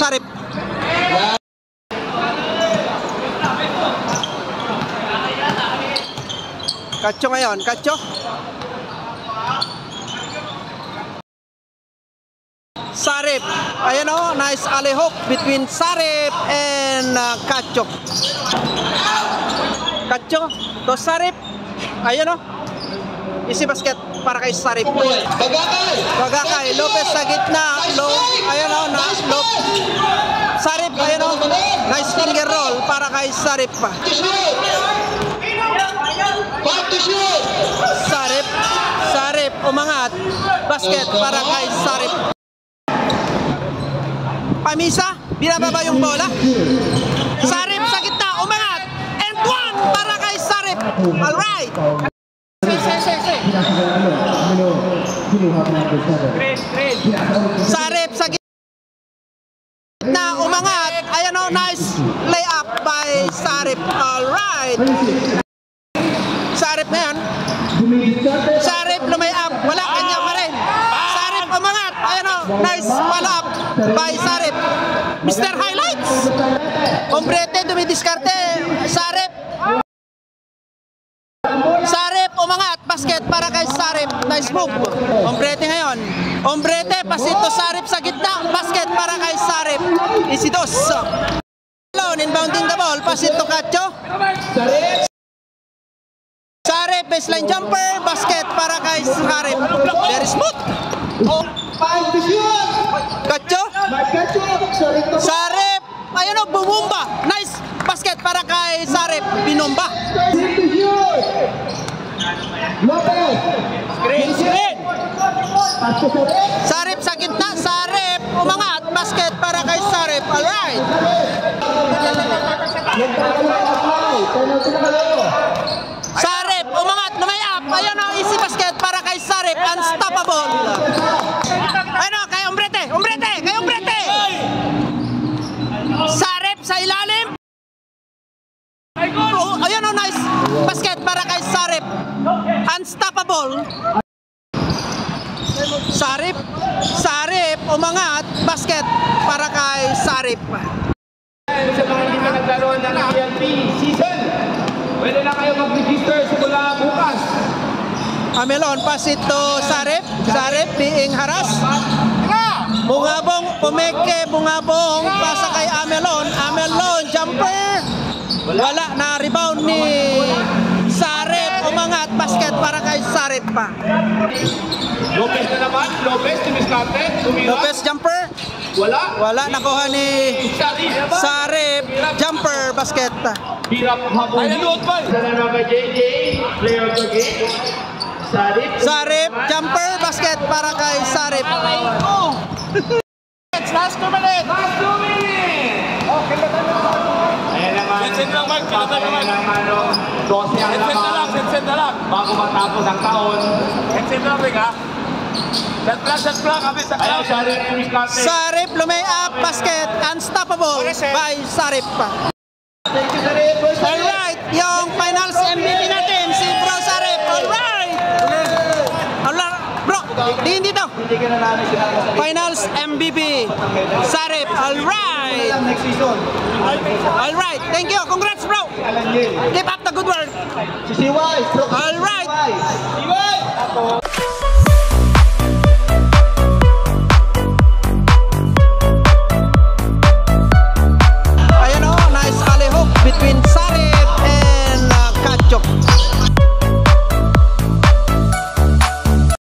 Sarip. Kacho ngayon, Kacho. Sarip. Ayan o, nice alley hook between Sarip and Kacho. Kacho to Sarip. Ayan o. Easy basket para kay Sarip. Bagakay. Lopez sa gitna. Ayan o, Sarip. Ayan o. Nice finger roll para kay Sarip. Sarip umangat. Basket para kay Sarip. Pamisa, binababa yung bola. Sarip sa gitna, umangat. And one para kay Sarip. Alright. Sarip sa gitna, umangat. Ayan o, nice layup by Sarip. Alright. Sarip na yan. Sarip lumayup. Wala, kanya pa rin. Sarip umangat. Ayan o, nice follow-up by Sarip. Mr. Highlights. Ombrete, dumidiskarte. Sarip umangat. Basket para kay Sarip. Nice move. Ombrete ngayon. Ombrete, pasito Sarip sa gitna. Basket para kay Sarip. Easy dos. Inbounding the ball. Pasito Kacho. Sarip, baseline jumper. Basket para kay Sarip. Very smooth. Kacho. Sarip. Ayun o, bumumba. Nice basket para kay Sarip. Binomba. Screen. Sarip sa gitna. Sarip umangat. Basket para kay Sarip. Alright. Sarip umangat. Lumayap. Ayun o, easy basket para kay Sarip. Unstoppable. Ayun o, kay Ombrete. Kay Ombrete. Sarip sa ilalim. Ayun o, nice basket para kay Sarip. Unstoppable. Sarip umangat. Basket para kay Sarip. Sa mga hindi naglaruan ng PLP season, pwede na kayo mag-register simula bukas. Amelon, pass it to Sarip. Sarip being harassed. Bungabong, pumeke, bungabong, pasa kay Amelon. Amelon, jumper. Wala, na rebound ni Sarip. Umangat, basket para kay Sarip pa. Lopez na naman. Lopez, tumiskarte. Lopez, jumper. Wala, nakuha ni Sarip. Jumper, basket. Hirap habol. Sa naman kay JJ, player of the game. Sarip, jumper, basket para kay Sarip. Last 2 minutes. Okay, ayan naman. Sensen lang, Mark. Ayan naman, 12 ang naman. Sensen na lang. Bago matapos ang taon. Sensen lang, Rick, ha? Shot plan, kami sa crowd. Sarip, lumay-up, basket, unstoppable by Sarip. Alright, yung finals MVP natin, si Bro Sarip. Alright! Bro, tingin dito. Finals MVP, Sarip. Alright! Alright, thank you. Congrats, bro. Keep up the good work. Alright!